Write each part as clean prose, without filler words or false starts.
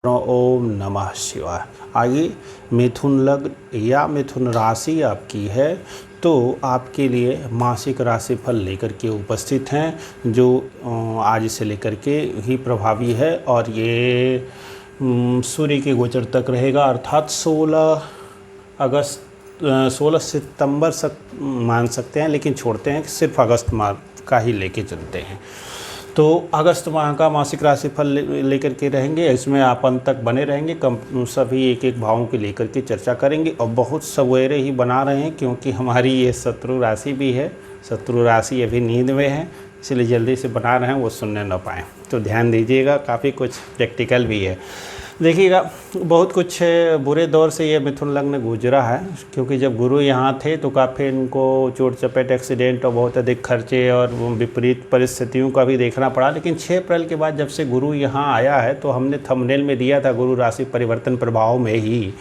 ओम नमः शिवाय। आइए, मिथुन लग्न या मिथुन राशि आपकी है तो आपके लिए मासिक राशिफल लेकर के उपस्थित हैं, जो आज से लेकर के ही प्रभावी है और ये सूर्य के गोचर तक रहेगा, अर्थात 16 सितंबर तक मान सकते हैं, लेकिन छोड़ते हैं कि सिर्फ अगस्त माह का ही लेके चलते हैं। तो अगस्त माह का मासिक राशिफल लेकर के रहेंगे। इसमें आप अंत तक बने रहेंगे। सभी एक एक भावों के लेकर के चर्चा करेंगे और बहुत सवेरे ही बना रहे हैं, क्योंकि हमारी ये शत्रु राशि भी है। शत्रु राशि अभी नींद में है, इसलिए जल्दी से बना रहे हैं, वो सुनने ना पाएँ, तो ध्यान दीजिएगा। काफ़ी कुछ प्रैक्टिकल भी है। देखिएगा, बहुत कुछ बुरे दौर से ये मिथुन लग्न गुजरा है, क्योंकि जब गुरु यहाँ थे तो काफ़ी इनको चोट चपेट, एक्सीडेंट और बहुत अधिक खर्चे और विपरीत परिस्थितियों का भी देखना पड़ा। लेकिन 6 अप्रैल के बाद जब से गुरु यहाँ आया है, तो हमने थंबनेल में दिया था गुरु राशि परिवर्तन प्रभाव में ही,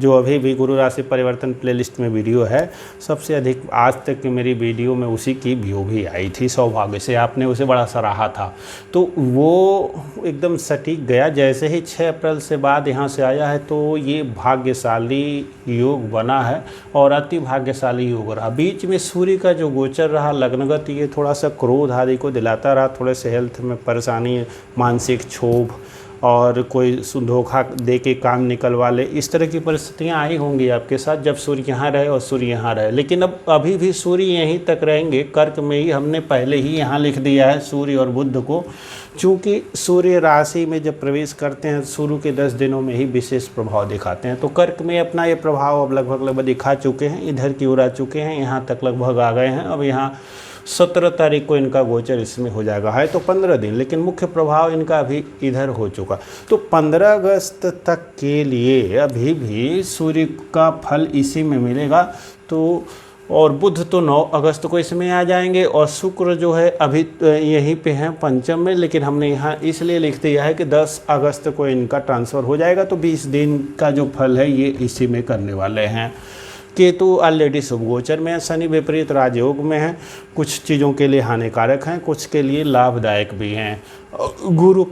जो अभी भी गुरु राशि परिवर्तन प्लेलिस्ट में वीडियो है, सबसे अधिक आज तक की मेरी वीडियो में उसी की व्यू भी आई थी। सौभाग्य से आपने उसे बड़ा सराहा था, तो वो एकदम सटीक गया। जैसे ही 6 अप्रैल से बाद यहाँ से आया है, तो ये भाग्यशाली योग बना है और अति भाग्यशाली योग रहा। बीच में सूर्य का जो गोचर रहा लग्नगत, ये थोड़ा सा क्रोध आदि को दिलाता रहा, थोड़े से हेल्थ में परेशानी, मानसिक क्षोभ और कोई धोखा दे के काम निकलवा ले, इस तरह की परिस्थितियां आई होंगी आपके साथ जब सूर्य यहाँ रहे और सूर्य यहाँ रहे। लेकिन अब अभी भी सूर्य यहीं तक रहेंगे, कर्क में ही। हमने पहले ही यहाँ लिख दिया है सूर्य और बुध को, चूँकि सूर्य राशि में जब प्रवेश करते हैं शुरू के 10 दिनों में ही विशेष प्रभाव दिखाते हैं। तो कर्क में अपना ये प्रभाव अब लगभग दिखा चुके हैं, इधर की ओर आ चुके हैं, यहाँ तक लगभग आ गए हैं। अब यहाँ 17 तारीख को इनका गोचर इसमें हो जाएगा, है तो 15 दिन, लेकिन मुख्य प्रभाव इनका अभी इधर हो चुका। तो 15 अगस्त तक के लिए अभी भी सूर्य का फल इसी में मिलेगा। तो और बुध तो 9 अगस्त को इसमें आ जाएंगे, और शुक्र जो है अभी यहीं पे हैं पंचम में, लेकिन हमने यहाँ इसलिए लिख दिया है कि 10 अगस्त को इनका ट्रांसफ़र हो जाएगा। तो 20 दिन का जो फल है ये इसी में करने वाले हैं। केतु ऑलरेडी शुभ गोचर में है, शनि विपरीत राजयोग में है, कुछ चीज़ों के लिए हानिकारक हैं, कुछ के लिए लाभदायक भी हैं। गुरु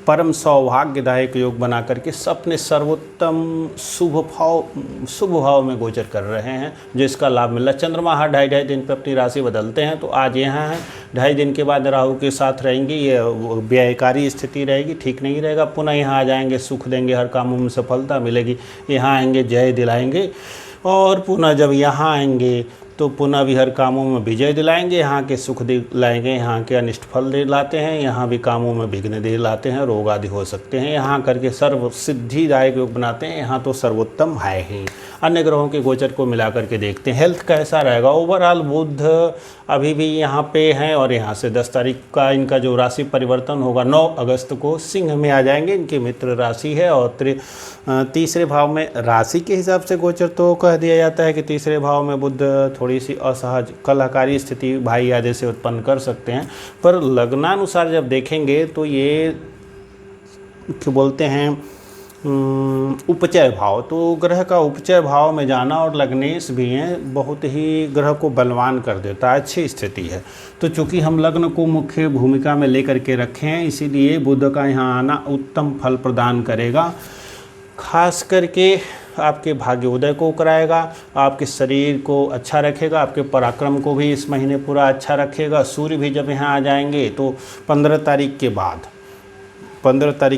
परम सौभाग्यदायक योग बना करके अपने सर्वोत्तम शुभ भाव में गोचर कर रहे हैं, जिसका लाभ मिल रहा है। चंद्रमा हर 2.5 दिन पर अपनी राशि बदलते हैं, तो आज यहाँ है, 2.5 दिन के बाद राहु के साथ रहेंगी, ये व्ययकारी स्थिति रहेगी, ठीक नहीं रहेगा। पुनः यहाँ आ जाएंगे, सुख देंगे, हर कामों में सफलता मिलेगी, यहाँ आएंगे जय दिलाएंगे, और पुनः जब यहाँ आएंगे तो पुनः भी हर कामों में विजय दिलाएंगे, यहाँ के सुख दिलाएंगे, यहाँ के अनिष्ट फल दिलाते हैं, यहाँ भी कामों में विघ्न दिलाते हैं, रोग आदि हो सकते हैं, यहाँ करके सर्व सिद्धिदायक योग बनाते हैं। यहाँ तो सर्वोत्तम है ही। अन्य ग्रहों के गोचर को मिला करके देखते हैं हेल्थ कैसा रहेगा। ओवरऑल बुध अभी भी यहाँ पे हैं, और यहाँ से 10 तारीख का इनका जो राशि परिवर्तन होगा 9 अगस्त को सिंह में आ जाएंगे, इनकी मित्र राशि है। और तीसरे भाव में राशि के हिसाब से गोचर तो कह दिया जाता है कि तीसरे भाव में बुध थोड़ी सी असहज कलहकारी स्थिति भाई आदि से उत्पन्न कर सकते हैं, पर लग्नानुसार जब देखेंगे तो ये क्या बोलते हैं उपचय भाव, तो ग्रह का उपचय भाव में जाना और लग्नेश भी हैं, बहुत ही ग्रह को बलवान कर देता है, अच्छी स्थिति है। तो चूंकि हम लग्न को मुख्य भूमिका में लेकर के रखे हैं, इसीलिए बुध का यहाँ आना उत्तम फल प्रदान करेगा। खास करके आपके भाग्योदय को कराएगा, आपके शरीर को अच्छा रखेगा, आपके पराक्रम को भी इस महीने पूरा अच्छा रखेगा। सूर्य भी जब यहाँ आ जाएंगे तो 15 तारीख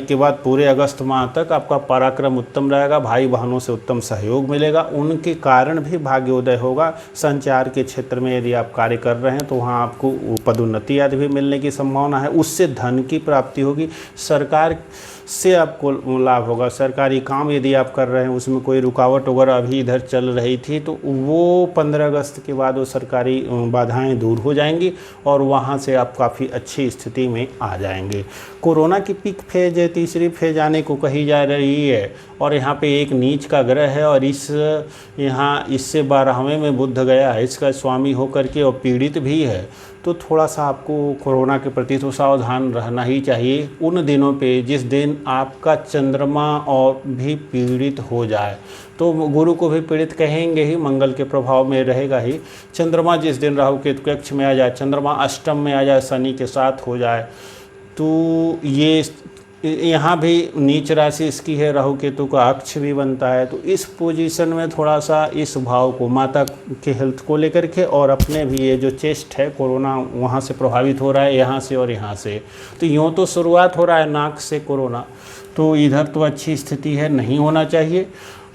के बाद पूरे अगस्त माह तक आपका पराक्रम उत्तम रहेगा, भाई बहनों से उत्तम सहयोग मिलेगा, उनके कारण भी भाग्योदय होगा। संचार के क्षेत्र में यदि आप कार्य कर रहे हैं तो वहाँ आपको पदोन्नति आदि भी मिलने की संभावना है, उससे धन की प्राप्ति होगी, सरकार से आपको लाभ होगा। सरकारी काम यदि आप कर रहे हैं उसमें कोई रुकावट वगैरह अभी इधर चल रही थी, तो वो 15 अगस्त के बाद वो सरकारी बाधाएं दूर हो जाएंगी और वहाँ से आप काफ़ी अच्छी स्थिति में आ जाएंगे। कोरोना की पीक फेज है, तीसरी फेज आने को कही जा रही है, और यहाँ पे एक नीच का ग्रह है, और इससे 12वें में बुध गया है, इसका स्वामी होकर के और पीड़ित भी है। तो थोड़ा सा आपको कोरोना के प्रति तो सावधान रहना ही चाहिए उन दिनों पे जिस दिन आपका चंद्रमा और भी पीड़ित हो जाए। तो गुरु को भी पीड़ित कहेंगे ही, मंगल के प्रभाव में रहेगा ही। चंद्रमा जिस दिन राहु केतु के कक्ष में आ जाए, चंद्रमा अष्टम में आ जाए, शनि के साथ हो जाए, तो ये यहाँ भी नीच राशि इसकी है, राहु केतु का अक्ष भी बनता है। तो इस पोजीशन में थोड़ा सा इस भाव को, माता के हेल्थ को लेकर के, और अपने भी ये जो चेस्ट है कोरोना वहाँ से प्रभावित हो रहा है, यहाँ से और यहाँ से। तो यूँ तो शुरुआत हो रहा है नाक से कोरोना, तो इधर तो अच्छी स्थिति है, नहीं होना चाहिए।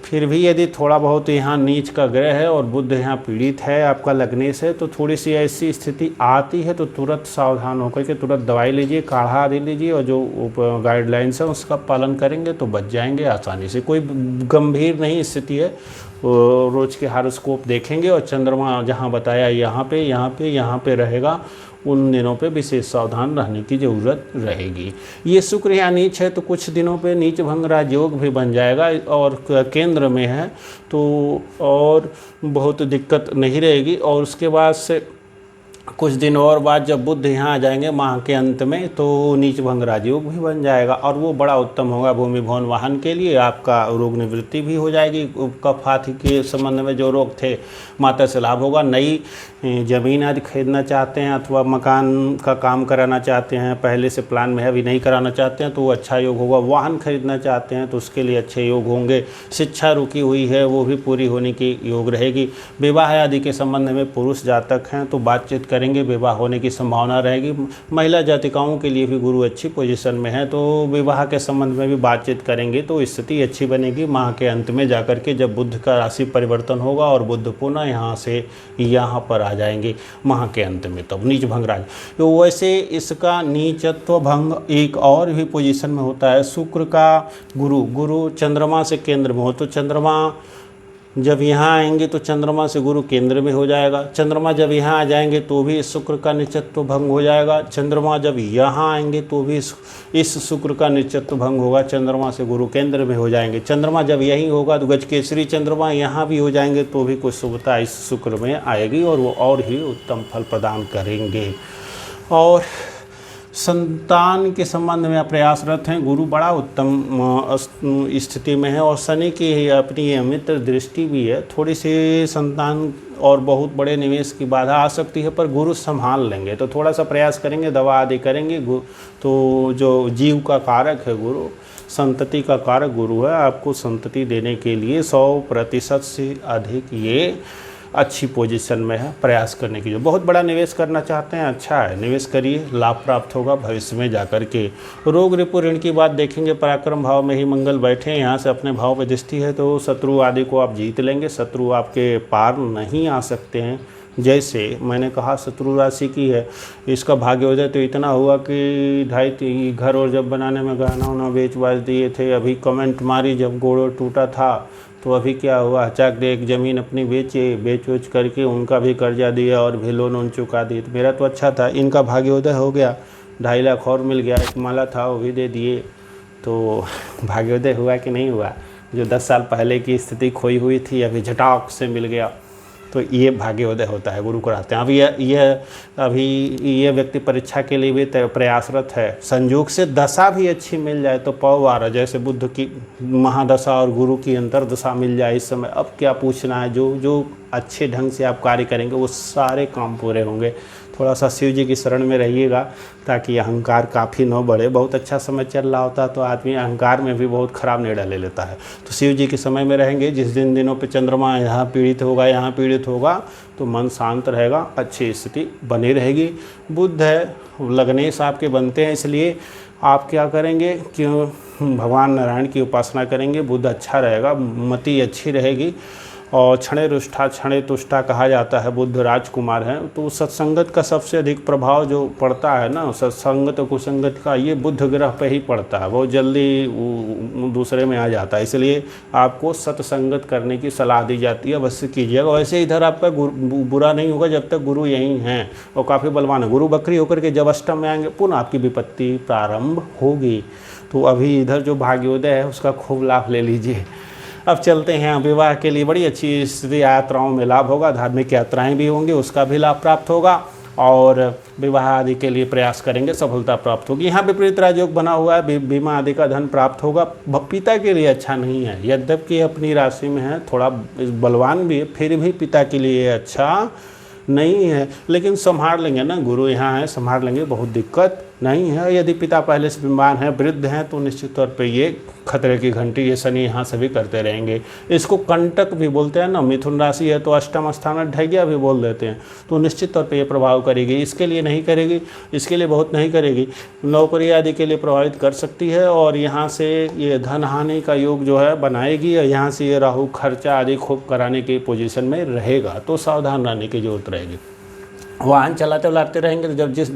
फिर भी यदि थोड़ा बहुत यहाँ नीच का ग्रह है और बुध यहाँ पीड़ित है आपका लगने से, तो थोड़ी सी ऐसी स्थिति आती है तो तुरंत सावधान होकर के तुरंत दवाई लीजिए, काढ़ा आदि लीजिए, और जो गाइडलाइंस है उसका पालन करेंगे तो बच जाएंगे आसानी से। कोई गंभीर नहीं स्थिति है। रोज के हॉरोस्कोप देखेंगे और चंद्रमा जहाँ बताया यहाँ पे रहेगा, उन दिनों पे विशेष सावधान रहने की ज़रूरत रहेगी। ये शुक्र यहाँ नीच है तो कुछ दिनों पे नीच भंग राजयोग भी बन जाएगा, और केंद्र में है तो और बहुत दिक्कत नहीं रहेगी। और उसके बाद से कुछ दिन और बाद जब बुध यहाँ आ जाएंगे माह के अंत में, तो नीच भंग राजयोग भी बन जाएगा, और वो बड़ा उत्तम होगा भूमि भवन वाहन के लिए। आपका रोग निवृत्ति भी हो जाएगी, कफ हाथी के संबंध में जो रोग थे माता से लाभ होगा। नई ज़मीन आदि खरीदना चाहते हैं अथवा मकान का काम कराना चाहते हैं, पहले से प्लान में है अभी नहीं कराना चाहते हैं, तो वो अच्छा योग होगा। वाहन खरीदना चाहते हैं तो उसके लिए अच्छे योग होंगे। शिक्षा रुकी हुई है वो भी पूरी होने की योग रहेगी। विवाह आदि के संबंध में पुरुष जातक हैं तो बातचीत करेंगे, विवाह होने की संभावना रहेगी। महिला जातिकाओं के लिए भी गुरु अच्छी पोजीशन में है तो विवाह के संबंध में भी बातचीत करेंगे तो स्थिति अच्छी बनेगी। माह के अंत में जाकर के जब बुध का राशि परिवर्तन होगा और बुध पुनः यहाँ से यहाँ पर आ जाएंगे माह के अंत में, तब नीच भंग राज। तो वैसे इसका नीचत्व भंग एक और भी पोजीशन में होता है। शुक्र का गुरु चंद्रमा से केंद्र में हो, तो चंद्रमा जब यहाँ आएंगे तो चंद्रमा से गुरु केंद्र में हो जाएगा। चंद्रमा जब यहाँ आ जाएंगे तो भी शुक्र का निचत्व भंग हो जाएगा। चंद्रमा जब यहाँ आएंगे तो भी इस शुक्र का निचत्व भंग होगा, चंद्रमा से गुरु केंद्र में हो जाएंगे। चंद्रमा जब यहीं होगा तो गजकेसरी चंद्रमा यहाँ भी हो जाएंगे तो भी कुछ शुभता इस शुक्र में आएगी और वो और ही उत्तम फल प्रदान करेंगे। और संतान के संबंध में प्रयासरत हैं, गुरु बड़ा उत्तम स्थिति में है और शनि की अपनी मित्र दृष्टि भी है। थोड़ी सी संतान और बहुत बड़े निवेश की बाधा आ सकती है पर गुरु संभाल लेंगे, तो थोड़ा सा प्रयास करेंगे, दवा आदि करेंगे। तो जो जीव का कारक है गुरु, संतति का कारक गुरु है, आपको संतति देने के लिए 100% से अधिक ये अच्छी पोजीशन में है। प्रयास करने की जो बहुत बड़ा निवेश करना चाहते हैं, अच्छा है, निवेश करिए, लाभ प्राप्त होगा भविष्य में जाकर के। रोग रिपु ऋण की बात देखेंगे, पराक्रम भाव में ही मंगल बैठे हैं, यहाँ से अपने भाव में दृष्टि है तो शत्रु आदि को आप जीत लेंगे। शत्रु आपके पार नहीं आ सकते हैं। जैसे मैंने कहा शत्रु राशि की है, इसका भाग्योदय तो इतना हुआ कि 2.5 घर और जब बनाने में गहना उना बेच बाच दिए थे। अभी कमेंट मारी जब गोड़ टूटा था तो अभी क्या हुआ, अचाक दे एक ज़मीन अपनी बेच करके उनका भी कर्जा दिया और भी लोन चुका दिए। तो मेरा तो अच्छा था, इनका भाग्योदय हो गया, 2.5 लाख और मिल गया। एक माला था वो भी दे दिए। तो भाग्योदय हुआ कि नहीं हुआ? जो 10 साल पहले की स्थिति खोई हुई थी अभी झटाक से मिल गया। तो ये भाग्योदय होता है, गुरु कराते हैं। अभी ये व्यक्ति परीक्षा के लिए भी प्रयासरत है। संयोग से दशा भी अच्छी मिल जाए तो पौवार, जैसे बुद्ध की महादशा और गुरु की अंतरदशा मिल जाए इस समय, अब क्या पूछना है। जो अच्छे ढंग से आप कार्य करेंगे वो सारे काम पूरे होंगे। थोड़ा सा शिव जी की शरण में रहिएगा ताकि अहंकार काफ़ी न बढ़े। बहुत अच्छा समय चल रहा होता तो आदमी अहंकार में भी बहुत ख़राब निर्णय ले लेता है। तो शिव जी के समय में रहेंगे। जिस दिनों पे चंद्रमा यहाँ पीड़ित होगा तो मन शांत रहेगा, अच्छी स्थिति बनी रहेगी। बुध है, लग्नेश आपके बनते हैं, इसलिए आप क्या करेंगे कि भगवान नारायण की उपासना करेंगे, बुध अच्छा रहेगा, मति अच्छी रहेगी। और क्षणे रुष्ठा क्षणे तुष्टा कहा जाता है, बुध राजकुमार हैं। तो सत्संगत का सबसे अधिक प्रभाव जो पड़ता है ना, सत्संगत और कुसंगत का, ये बुध ग्रह पे ही पड़ता है, बहुत जल्दी दूसरे में आ जाता है। इसलिए आपको सत्संगत करने की सलाह दी जाती है, अवश्य कीजिएगा। वैसे इधर आपका बुरा नहीं होगा जब तक गुरु यहीं हैं और काफ़ी बलवान है। गुरु बकरी होकर के जब अष्टम में आएंगे पुनः आपकी विपत्ति प्रारंभ होगी। तो अभी इधर जो भाग्योदय है उसका खूब लाभ ले लीजिए। अब चलते हैं विवाह के लिए, बड़ी अच्छी स्थिति, यात्राओं में लाभ होगा, धार्मिक यात्राएं भी होंगी, उसका भी लाभ प्राप्त होगा। और विवाह आदि के लिए प्रयास करेंगे, सफलता प्राप्त होगी। यहाँ विपरीत राजयोग बना हुआ है, बीमा आदि का धन प्राप्त होगा। पिता के लिए अच्छा नहीं है, यद्यपि अपनी राशि में है, थोड़ा बलवान भी है, फिर भी पिता के लिए अच्छा नहीं है। लेकिन संभाल लेंगे ना, गुरु यहाँ है, संभाल लेंगे, बहुत दिक्कत नहीं है। यदि पिता पहले से बीमार हैं, वृद्ध हैं, तो निश्चित तौर पे ये खतरे की घंटी ये शनि यहाँ से भी करते रहेंगे। इसको कंटक भी बोलते हैं ना, मिथुन राशि है तो अष्टम स्थान ढैया भी बोल देते हैं, तो निश्चित तौर पे ये प्रभाव करेगी। इसके लिए नहीं करेगी, इसके लिए बहुत नहीं करेगी, नौकरी आदि के लिए प्रभावित कर सकती है। और यहाँ से ये धन हानि का योग जो है बनाएगी, और यहाँ से ये राहु खर्चा आदि खूब कराने की पोजीशन में रहेगा, तो सावधान रहने की जरूरत रहेगी। वाहन चलाते रहेंगे तो जब जिस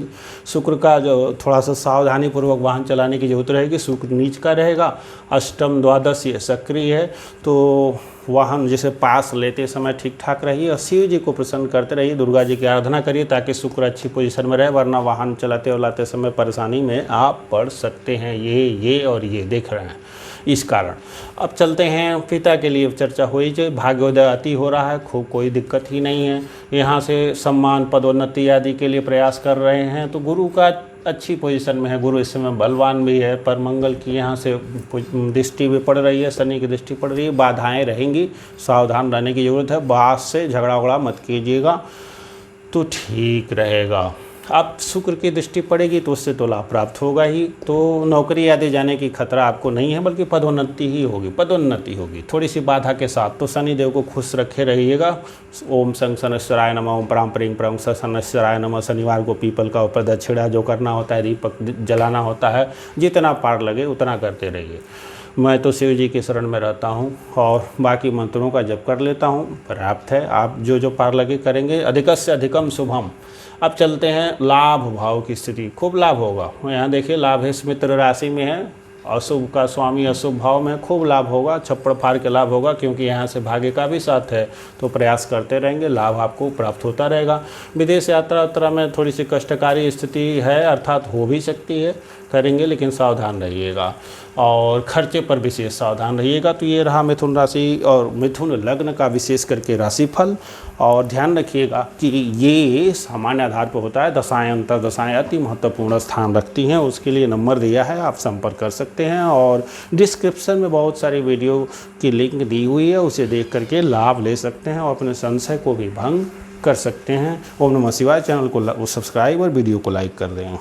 शुक्र का जो थोड़ा सा सावधानी पूर्वक वाहन चलाने की जरूरत रहेगी, शुक्र नीच का रहेगा, अष्टम द्वादश ये सक्रिय है, तो वाहन जैसे पास लेते समय ठीक ठाक रहिए और शिव जी को प्रसन्न करते रहिए, दुर्गा जी की आराधना करिए ताकि शुक्र अच्छी पोजीशन में रहे, वरना वाहन चलाते समय परेशानी में आप पड़ सकते हैं। ये और ये देख रहे हैं इस कारण। अब चलते हैं, पिता के लिए चर्चा हुई, जो भाग्योदय अति हो रहा है, खूब कोई दिक्कत ही नहीं है। यहाँ से सम्मान पदोन्नति आदि के लिए प्रयास कर रहे हैं, तो गुरु का अच्छी पोजीशन में है, गुरु इस समय बलवान भी है, पर मंगल की यहाँ से दृष्टि भी पड़ रही है, शनि की दृष्टि पड़ रही है, बाधाएं रहेंगी, सावधान रहने की ज़रूरत है। बात से झगड़ा वगड़ा मत कीजिएगा तो ठीक रहेगा। अब शुक्र की दृष्टि पड़ेगी तो उससे तो लाभ प्राप्त होगा ही, तो नौकरी आदि जाने की खतरा आपको नहीं है, बल्कि पदोन्नति ही होगी, पदोन्नति होगी थोड़ी सी बाधा के साथ। तो शनिदेव को खुश रखे रहिएगा। ओम शं शनैश्वराय नमः, ओम परां प्रीं प्रं शनैश्वराय नमः। शनिवार को पीपल का ऊपर दक्षिणा जो करना होता है, दीपक जलाना होता है, जितना पार लगे उतना करते रहिए। मैं तो शिव जी के शरण में रहता हूँ और बाकी मंत्रों का जप कर लेता हूँ, पर्याप्त है। आप जो पार लगे करेंगे, अधिकस्य अधिकम शुभम। अब चलते हैं लाभ भाव की स्थिति, खूब लाभ होगा। यहाँ देखिए लाभ है, मित्र राशि में है, अशुभ का स्वामी अशुभ भाव में, खूब लाभ होगा, छप्पड़ फाड़ के लाभ होगा, क्योंकि यहाँ से भाग्य का भी साथ है, तो प्रयास करते रहेंगे, लाभ आपको प्राप्त होता रहेगा। विदेश यात्रा में थोड़ी सी कष्टकारी स्थिति है, अर्थात हो भी सकती है, करेंगे लेकिन सावधान रहिएगा और खर्चे पर विशेष सावधान रहिएगा। तो ये रहा मिथुन राशि और मिथुन लग्न का विशेष करके राशिफल। और ध्यान रखिएगा कि ये सामान्य आधार पर होता है, दशाएं अंतर दशाएं अति महत्वपूर्ण स्थान रखती हैं, उसके लिए नंबर दिया है, आप संपर्क कर सकते हैं। और डिस्क्रिप्शन में बहुत सारी वीडियो की लिंक दी हुई है, उसे देख करके लाभ ले सकते हैं और अपने संशय को भी भंग कर सकते हैं। ओम नमः शिवाय। चैनल को सब्सक्राइब और वीडियो को लाइक कर दें।